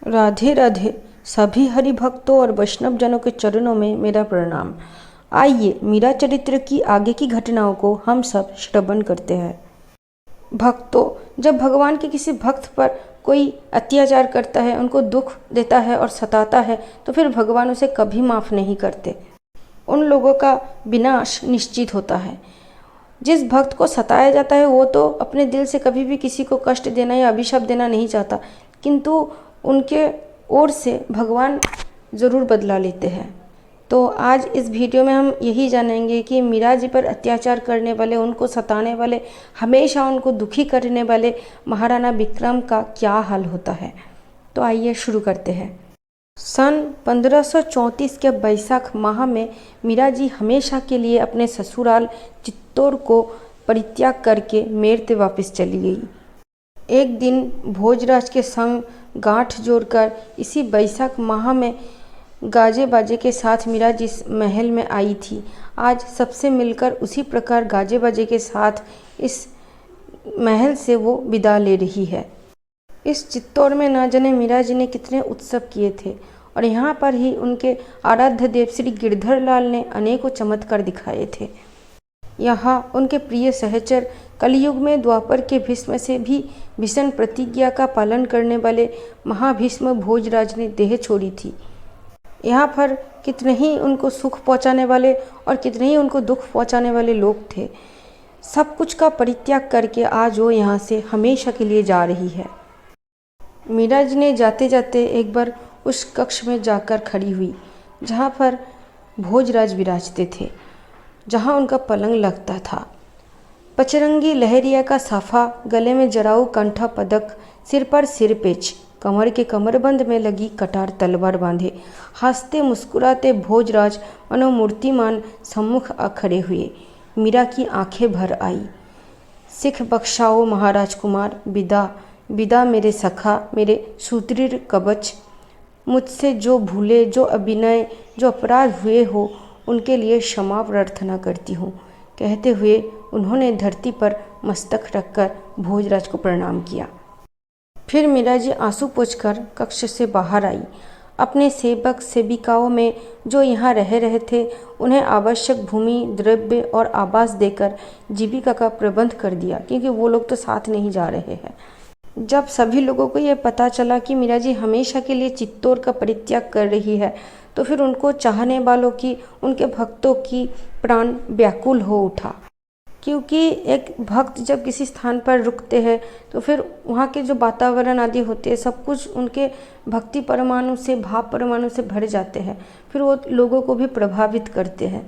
राधे राधे। सभी हरि भक्तों और वैष्णव जनों के चरणों में मेरा प्रणाम। आइए मीरा चरित्र की आगे की घटनाओं को हम सब श्रवण करते हैं। भक्तों, जब भगवान के किसी भक्त पर कोई अत्याचार करता है, उनको दुख देता है और सताता है, तो फिर भगवान उसे कभी माफ़ नहीं करते। उन लोगों का विनाश निश्चित होता है। जिस भक्त को सताया जाता है वो तो अपने दिल से कभी भी किसी को कष्ट देना या अभिशाप देना नहीं चाहता, किंतु उनके ओर से भगवान ज़रूर बदला लेते हैं। तो आज इस वीडियो में हम यही जानेंगे कि मीरा जी पर अत्याचार करने वाले, उनको सताने वाले, हमेशा उनको दुखी करने वाले महाराणा विक्रम का क्या हाल होता है। तो आइए शुरू करते हैं। सन 1534 के बैसाख माह में मीरा जी हमेशा के लिए अपने ससुराल चित्तौड़ को परित्याग करके मेरठ वापस चली गई। एक दिन भोजराज के संग गांठ जोड़कर इसी बैसाख माह में गाजे बाजे के साथ मीरा जी महल में आई थी। आज सबसे मिलकर उसी प्रकार गाजे बाजे के साथ इस महल से वो विदा ले रही है। इस चित्तौड़ में ना जाने मीरा जी ने कितने उत्सव किए थे और यहाँ पर ही उनके आराध्य देव श्री गिरधर लाल ने अनेकों चमत्कार दिखाए थे। यहाँ उनके प्रिय सहचर कलयुग में द्वापर के भीष्म से भी भीषण प्रतिज्ञा का पालन करने वाले महाभीष्म भोजराज ने देह छोड़ी थी। यहाँ पर कितने ही उनको सुख पहुँचाने वाले और कितने ही उनको दुख पहुँचाने वाले लोग थे। सब कुछ का परित्याग करके आज वो यहाँ से हमेशा के लिए जा रही है। मीरा जी ने जाते जाते एक बार उस कक्ष में जाकर खड़ी हुई जहाँ पर भोजराज विराजते थे, जहाँ उनका पलंग लगता था। पचरंगी लहरिया का साफा, गले में जराऊ कंठा पदक, सिर पर सिरपेच, कमर के कमरबंद में लगी कटार तलवार बांधे हंसते मुस्कुराते भोजराज मनोमूर्तिमान सम्मुख आ खड़े हुए। मीरा की आंखें भर आई। सिख बख्शाओ महाराज कुमार, विदा विदा मेरे सखा, मेरे सुदृढ़ कवच। मुझसे जो भूले, जो अभिनय, जो अपराध हुए हो, उनके लिए क्षमा प्रार्थना करती हूँ। कहते हुए उन्होंने धरती पर मस्तक रखकर भोजराज को प्रणाम किया। फिर मीरा जी आंसू पोंछकर कक्ष से बाहर आई। अपने सेवक सेविकाओं में जो यहाँ रह रहे थे उन्हें आवश्यक भूमि, द्रव्य और आवास देकर जीविका का प्रबंध कर दिया, क्योंकि वो लोग तो साथ नहीं जा रहे हैं। जब सभी लोगों को ये पता चला कि मीरा जी हमेशा के लिए चित्तौड़ का परित्याग कर रही है, तो फिर उनको चाहने वालों की, उनके भक्तों की प्राण व्याकुल हो उठा। क्योंकि एक भक्त जब किसी स्थान पर रुकते हैं तो फिर वहाँ के जो वातावरण आदि होते हैं, सब कुछ उनके भक्ति परमाणु से, भाव परमाणु से भर जाते हैं, फिर वो लोगों को भी प्रभावित करते हैं।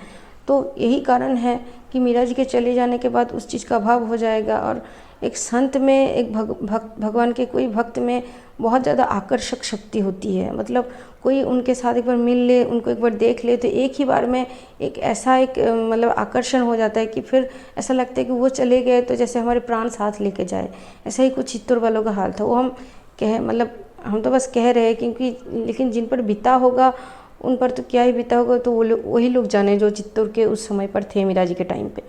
तो यही कारण है कि मीरा जी के चले जाने के बाद उस चीज़ का अभाव हो जाएगा। और एक संत में, एक भगवान के कोई भक्त में बहुत ज़्यादा आकर्षक शक्ति होती है। मतलब कोई उनके साथ एक बार मिल ले, उनको एक बार देख ले, तो एक ही बार में एक ऐसा एक मतलब आकर्षण हो जाता है कि फिर ऐसा लगता है कि वो चले गए तो जैसे हमारे प्राण साथ लेके जाए। ऐसा ही कुछ चित्तौड़ वालों का हाल था। वो हम तो बस कह रहे हैं, क्योंकि लेकिन जिन पर बीता होगा उन पर तो क्या ही बीता होगा, तो वही लोग जाने जो चित्तौड़ के उस समय पर थे मीरा जी के टाइम पे।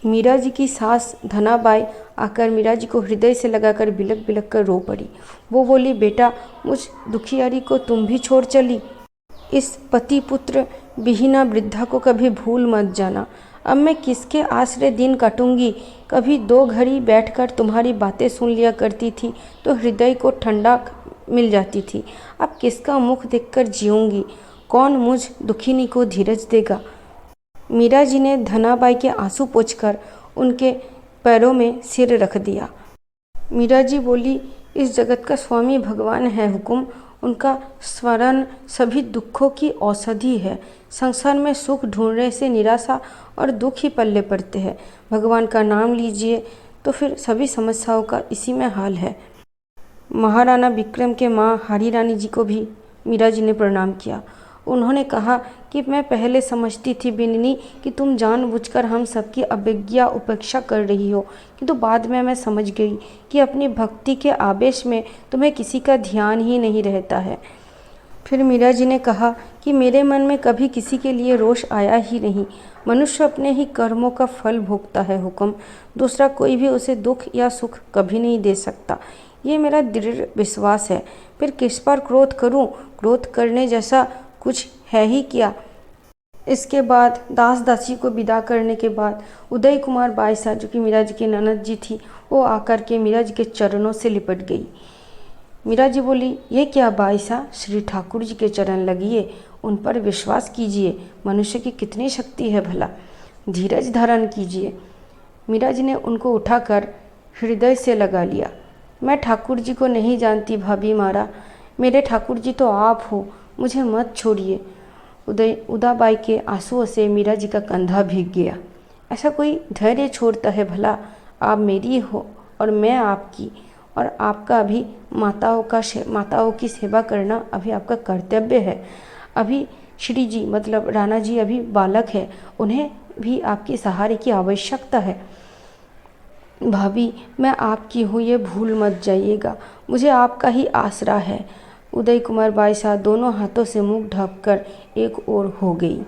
मीरा जी की सास धनाबाई आकर मीरा जी को हृदय से लगाकर बिलक बिलक कर रो पड़ी। वो बोली, बेटा, मुझ दुखियारी को तुम भी छोड़ चली। इस पति पुत्र विहीना वृद्धा को कभी भूल मत जाना। अब मैं किसके आश्रय दिन काटूंगी। कभी 2 घड़ी बैठकर तुम्हारी बातें सुन लिया करती थी तो हृदय को ठंडा मिल जाती थी। अब किसका मुख देखकर जीऊंगी। कौन मुझ दुखिनी को धीरज देगा। मीरा जी ने धनाबाई के आंसू पोंछकर उनके पैरों में सिर रख दिया। मीरा जी बोली, इस जगत का स्वामी भगवान है हुकुम। उनका स्मरण सभी दुखों की औषधि है। संसार में सुख ढूंढने से निराशा और दुख ही पल्ले पड़ते हैं। भगवान का नाम लीजिए तो फिर सभी समस्याओं का इसी में हाल है। महाराणा विक्रम के माँ हरी रानी जी को भी मीरा जी ने प्रणाम किया। उन्होंने कहा कि मैं पहले समझती थी बिन्नी कि तुम जानबूझकर हम सबकी अवज्ञा उपेक्षा कर रही हो, किंतु बाद में मैं समझ गई कि अपनी भक्ति के आवेश में तुम्हें किसी का ध्यान ही नहीं रहता है। फिर मीरा जी ने कहा कि मेरे मन में कभी किसी के लिए रोष आया ही नहीं। मनुष्य अपने ही कर्मों का फल भोगता है हुक्म। दूसरा कोई भी उसे दुख या सुख कभी नहीं दे सकता। ये मेरा दृढ़ विश्वास है। फिर किस पर क्रोध करूं? क्रोध करने जैसा कुछ है ही क्या। इसके बाद दास दासी को विदा करने के बाद उदय कुमार बाईसा, जो कि मीरा जी की ननद जी थी, वो आकर के मीरा जी के चरणों से लिपट गई। मीरा जी बोली, ये क्या बाईसा, श्री ठाकुर जी के चरण लगिए, उन पर विश्वास कीजिए। मनुष्य की कितनी शक्ति है भला, धीरज धारण कीजिए। मीरा जी ने उनको उठाकर हृदय से लगा लिया। मैं ठाकुर जी को नहीं जानती भाभी मारा, मेरे ठाकुर जी तो आप हो, मुझे मत छोड़िए। उदाबाई के आंसुओं से मीरा जी का कंधा भीग गया। ऐसा कोई धैर्य छोड़ता है भला? आप मेरी हो और मैं आपकी, और आपका अभी माताओं की सेवा करना अभी आपका कर्तव्य है। अभी श्री जी मतलब राणा जी अभी बालक है, उन्हें भी आपके सहारे की आवश्यकता है। भाभी, मैं आपकी हूँ, ये भूल मत जाइएगा, मुझे आपका ही आसरा है। उदय कुमार बाईसा दोनों हाथों से मुख ढककर एक ओर हो गई।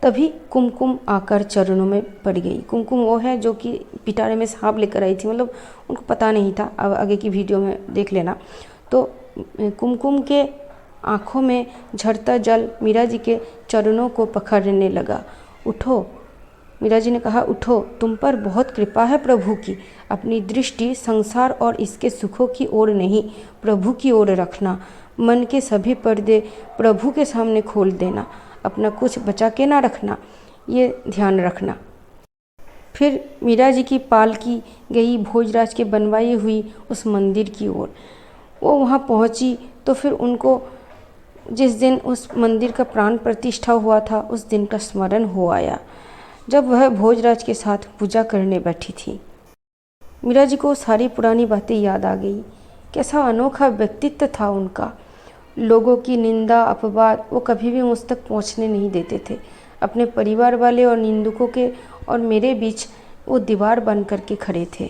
तभी कुमकुम आकर चरणों में पड़ गई। कुमकुम वो है जो कि पिटारे में सांप लेकर आई थी, मतलब उनको पता नहीं था, अब आगे की वीडियो में देख लेना। तो कुमकुम के आँखों में झरता जल मीरा जी के चरणों को पकड़ने लगा। उठो, मीरा जी ने कहा, उठो, तुम पर बहुत कृपा है प्रभु की। अपनी दृष्टि संसार और इसके सुखों की ओर नहीं, प्रभु की ओर रखना। मन के सभी पर्दे प्रभु के सामने खोल देना, अपना कुछ बचा के ना रखना, ये ध्यान रखना। फिर मीरा जी की पालकी गई भोजराज के बनवाई हुई उस मंदिर की ओर। वो वहाँ पहुँची तो फिर उनको जिस दिन उस मंदिर का प्राण प्रतिष्ठा हुआ था उस दिन का स्मरण हो आया, जब वह भोजराज के साथ पूजा करने बैठी थी। मीरा जी को सारी पुरानी बातें याद आ गई। कैसा अनोखा व्यक्तित्व था उनका। लोगों की निंदा अपवाद वो कभी भी मुझ तक पहुँचने नहीं देते थे। अपने परिवार वाले और निंदकों के और मेरे बीच वो दीवार बन कर के खड़े थे।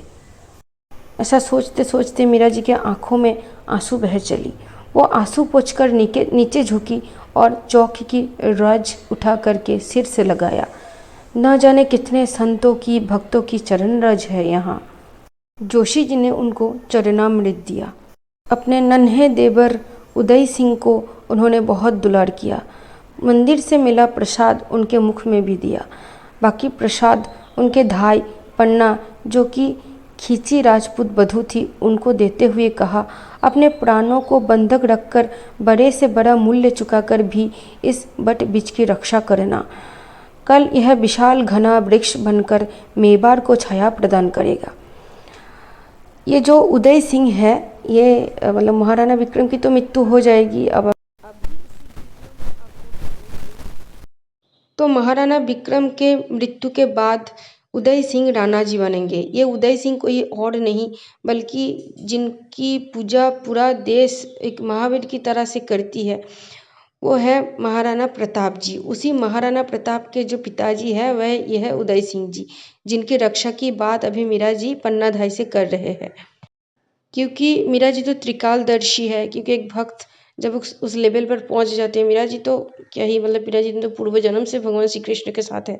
ऐसा सोचते सोचते मीरा जी के आंखों में आंसू बह चली। वो आंसू पोंछकर नीचे झुकी और चौकी की रज उठा करके सिर से लगाया। न जाने कितने संतों की भक्तों की चरण रज है यहाँ। जोशी जी ने उनको चरणामृत दिया। अपने नन्हे देवर उदय सिंह को उन्होंने बहुत दुलार किया। मंदिर से मिला प्रसाद उनके मुख में भी दिया। बाकी प्रसाद उनके धाई पन्ना, जो कि खींची राजपूत बधू थी, उनको देते हुए कहा, अपने प्राणों को बंधक रखकर बड़े से बड़ा मूल्य चुकाकर भी इस बट बीज की रक्षा करना। कल यह विशाल घना वृक्ष बनकर मेवाड़ को छाया प्रदान करेगा। ये जो उदय सिंह है, ये मतलब महाराणा विक्रम की तो मृत्यु हो जाएगी अब। तो महाराणा विक्रम के मृत्यु के बाद उदय सिंह राणा जी बनेंगे। ये उदय सिंह कोई और नहीं बल्कि जिनकी पूजा पूरा देश एक महावीर की तरह से करती है, वो है महाराणा प्रताप जी। उसी महाराणा प्रताप के जो पिताजी है वह यह है उदय सिंह जी, जिनकी रक्षा की बात अभी मीरा जी पन्नाधाय से कर रहे हैं। क्योंकि मीरा जी तो त्रिकालदर्शी है, क्योंकि एक भक्त जब उस लेवल पर पहुंच जाते हैं, मीरा जी तो क्या ही मतलब, मीरा जी तो पूर्व जन्म से भगवान श्री कृष्ण के साथ है,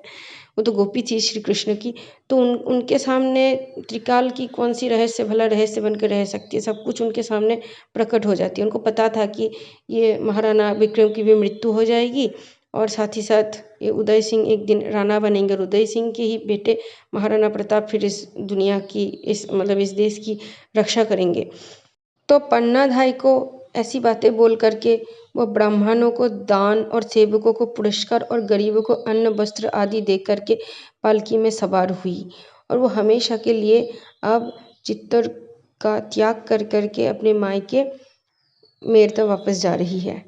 वो तो गोपी थी श्री कृष्ण की। तो उनके सामने त्रिकाल की कौन सी रहस्य भला रहस्य बनकर रह सकती है, सब कुछ उनके सामने प्रकट हो जाती है। उनको पता था कि ये महाराणा विक्रम की भी मृत्यु हो जाएगी और साथ ही साथ ये उदय सिंह एक दिन राणा बनेंगे और उदय सिंह के ही बेटे महाराणा प्रताप फिर इस दुनिया की इस देश की रक्षा करेंगे। तो पन्नाधाय को ऐसी बातें बोल करके वो ब्राह्मणों को दान और सेवकों को पुरस्कार और गरीबों को अन्न वस्त्र आदि दे करके पालकी में सवार हुई और वो हमेशा के लिए अब चित्तौड़ का त्याग कर करके अपने मायके मेरठ वापस जा रही है।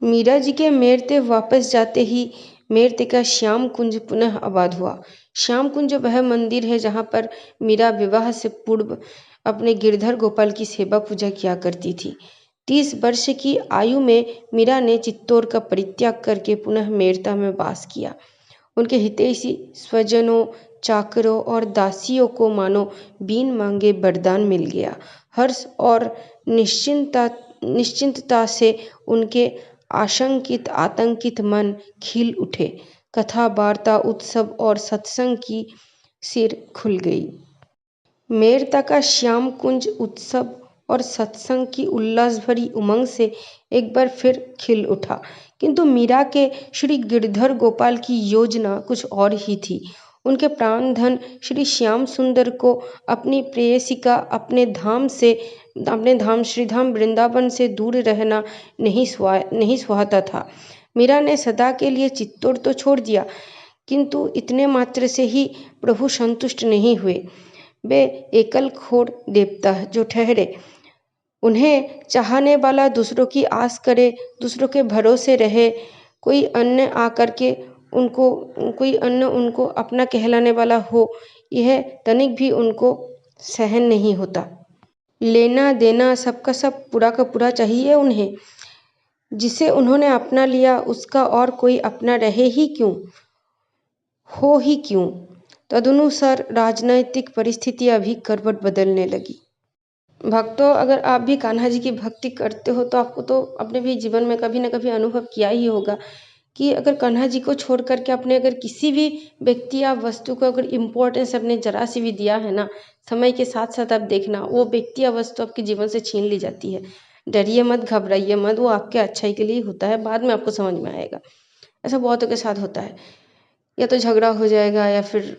मीरा जी के मेरठ वापस जाते ही मेरठ का श्याम कुंज पुनः आबाद हुआ। श्याम कुंज वह मंदिर है जहाँ पर मीरा विवाह से पूर्व अपने गिरधर गोपाल की सेवा पूजा किया करती थी। 30 वर्ष की आयु में मीरा ने चित्तौड़ का परित्याग करके पुनः मेरठ में वास किया। उनके हितैषी स्वजनों, चाकरों और दासियों को मानो बिन मांगे वरदान मिल गया। हर्ष और निश्चिंतता से उनके आतंकित मन खिल उठे। कथा वार्ता उत्सव और सत्संग की सिर खुल गई। मेरठ का श्याम कुंज उत्सव और सत्संग की उल्लास भरी उमंग से एक बार फिर खिल उठा। किंतु मीरा के श्री गिरधर गोपाल की योजना कुछ और ही थी। उनके प्राणधन श्री श्याम सुंदर को अपनी प्रेयसी का अपने धाम श्रीधाम वृंदावन से दूर रहना नहीं सुहाता था। मीरा ने सदा के लिए चित्तौड़ तो छोड़ दिया, किंतु इतने मात्र से ही प्रभु संतुष्ट नहीं हुए। वे एकल खोर देवता जो ठहरे, उन्हें चाहने वाला दूसरों की आस करे, दूसरों के भरोसे रहे, कोई अन्य उनको अपना कहलाने वाला हो, यह तनिक भी उनको सहन नहीं होता। लेना देना सबका सब पूरा का पूरा चाहिए उन्हें। जिसे उन्होंने अपना लिया उसका और कोई अपना रहे ही क्यों, हो ही क्यों। तदनुसार राजनैतिक परिस्थितियां भी करवट बदलने लगी। भक्तों, अगर आप भी कान्हा जी की भक्ति करते हो तो आपको तो अपने भी जीवन में कभी न कभी अनुभव किया ही होगा कि अगर कान्हा जी को छोड़ करके अपने अगर किसी भी व्यक्ति या वस्तु को अगर इम्पोर्टेंस अपने जरा सी भी दिया है ना, समय के साथ साथ आप देखना वो व्यक्ति या वस्तु आपके जीवन से छीन ली जाती है। डरिए मत, घबराइए मत, वो आपके अच्छाई के लिए होता है, बाद में आपको समझ में आएगा। ऐसा बहुतों के साथ होता है, या तो झगड़ा हो जाएगा या फिर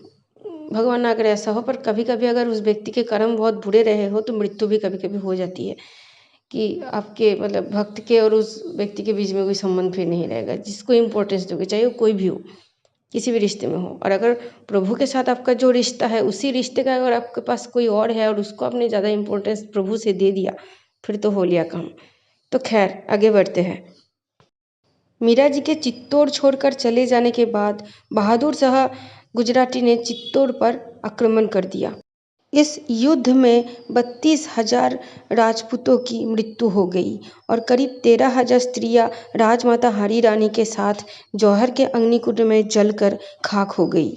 भगवान ना करे ऐसा हो, पर कभी कभी अगर उस व्यक्ति के कर्म बहुत बुरे रहे हो तो मृत्यु भी कभी कभी हो जाती है कि आपके मतलब भक्त के और उस व्यक्ति के बीच में कोई संबंध फिर नहीं रहेगा। जिसको इम्पोर्टेंस दोगे, चाहे वो कोई भी हो, किसी भी रिश्ते में हो। और अगर प्रभु के साथ आपका जो रिश्ता है, उसी रिश्ते का अगर आपके पास कोई और है और उसको आपने ज़्यादा इम्पोर्टेंस प्रभु से दे दिया, फिर तो हो लिया काम। तो खैर आगे बढ़ते हैं। मीरा जी के चित्तौड़ छोड़कर चले जाने के बाद बहादुर शाह गुजराती ने चित्तौड़ पर आक्रमण कर दिया। इस युद्ध में 32,000 राजपूतों की मृत्यु हो गई और करीब 13,000 स्त्रियां राजमाता हरी रानी के साथ जौहर के अग्निकुंड में जलकर खाक हो गई।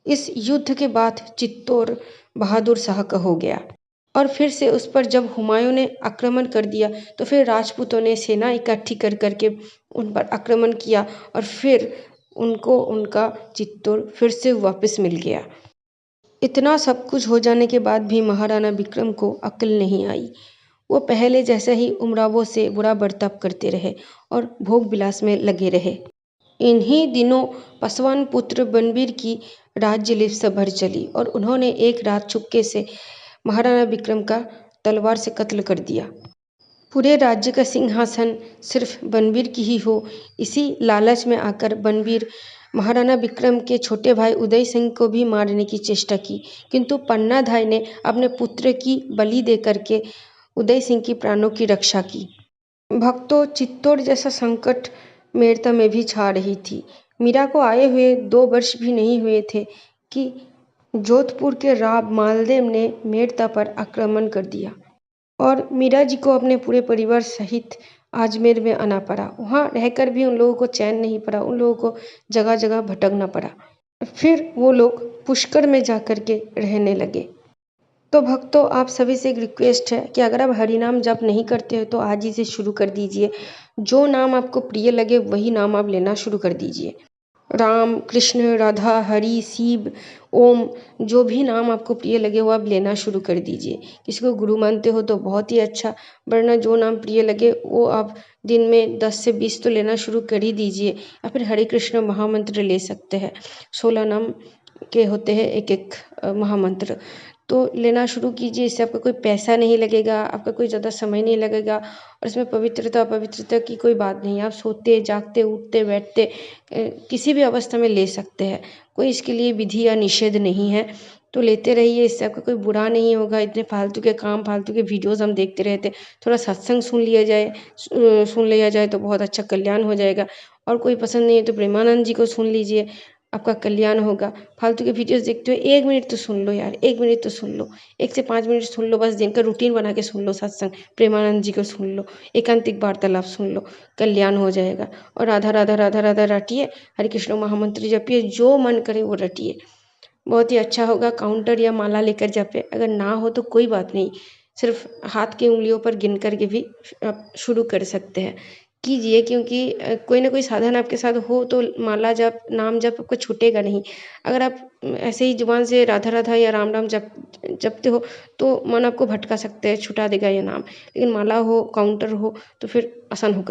इस युद्ध के बाद चित्तौड़ बहादुर शाह का हो गया और फिर से उस पर जब हुमायूं ने आक्रमण कर दिया तो फिर राजपूतों ने सेना इकट्ठी कर करके उन पर आक्रमण किया और फिर उनको उनका चित्तौड़ फिर से वापस मिल गया। इतना सब कुछ हो जाने के बाद भी महाराणा विक्रम को अक्ल नहीं आई। वो पहले जैसे ही उमरावों से बुरा बर्ताव करते रहे और भोग विलास में लगे रहे। इन्हीं दिनों पासवान पुत्र बनवीर की राज्य लिप्सा भर चली और उन्होंने एक रात चुपके से महाराणा विक्रम का तलवार से कत्ल कर दिया। पूरे राज्य का सिंहासन सिर्फ बनवीर की ही हो, इसी लालच में आकर बनवीर महाराणा विक्रम के छोटे भाई उदय सिंह को भी मारने की चेष्टा की, किंतु पन्नाधाय ने अपने पुत्र की बलि दे करके उदय सिंह की प्राणों की रक्षा की। भक्तों, चित्तौड़ जैसा संकट मेड़ता में भी छा रही थी। मीरा को आए हुए 2 वर्ष भी नहीं हुए थे कि जोधपुर के राव मालदेव ने मेड़ता पर आक्रमण कर दिया और मीरा जी को अपने पूरे परिवार सहित अजमेर में आना पड़ा। वहाँ रहकर भी उन लोगों को चैन नहीं पड़ा, उन लोगों को जगह जगह भटकना पड़ा। फिर वो लोग पुष्कर में जा कर के रहने लगे। तो भक्तों, आप सभी से एक रिक्वेस्ट है कि अगर आप हरि नाम जप नहीं करते हो तो आज ही से शुरू कर दीजिए। जो नाम आपको प्रिय लगे वही नाम आप लेना शुरू कर दीजिए। राम, कृष्ण, राधा, हरि, शिव, ओम, जो भी नाम आपको प्रिय लगे वो आप लेना शुरू कर दीजिए। किसी को गुरु मानते हो तो बहुत ही अच्छा, वरना जो नाम प्रिय लगे वो आप दिन में 10 से 20 तो लेना शुरू कर ही दीजिए। या फिर हरे कृष्ण महामंत्र ले सकते हैं। 16 नाम के होते हैं एक एक महामंत्र, तो लेना शुरू कीजिए। इससे आपका कोई पैसा नहीं लगेगा, आपका कोई ज़्यादा समय नहीं लगेगा और इसमें पवित्रता की कोई बात नहीं है। आप सोते, जागते, उठते, बैठते किसी भी अवस्था में ले सकते हैं। कोई इसके लिए विधि या निषेध नहीं है, तो लेते रहिए। इससे आपका कोई बुरा नहीं होगा। इतने फालतू के काम, फालतू के वीडियोज़ हम देखते रहते, थोड़ा सत्संग सुन लिया जाए तो बहुत अच्छा कल्याण हो जाएगा। और कोई पसंद नहीं है तो प्रेमानंद जी को सुन लीजिए, आपका कल्याण होगा। फालतू के वीडियोस देखते हो, 1 मिनट तो सुन लो यार, 1 मिनट तो सुन लो, 1 से 5 मिनट सुन लो, बस दिन का रूटीन बना के सुन लो। सत्संग प्रेमानंद जी को सुन लो, एकांतिक वार्तालाप सुन लो, कल्याण हो जाएगा। और राधा राधा राधा राधा रटिए, हरे कृष्ण महामंत्र जपिए, जो मन करे वो रटिए, बहुत ही अच्छा होगा। काउंटर या माला लेकर जपे, अगर ना हो तो कोई बात नहीं, सिर्फ हाथ की उंगलियों पर गिन करके भी आप शुरू कर सकते हैं। कीजिए, क्योंकि कोई ना कोई साधन आपके साथ हो तो माला जप, नाम जप आपका छूटेगा नहीं। अगर आप ऐसे ही ज़ुबान से राधा राधा या राम राम जपते हो तो मन आपको भटका सकते हैं, छुटा देगा ये नाम। लेकिन माला हो, काउंटर हो तो फिर आसान होगा।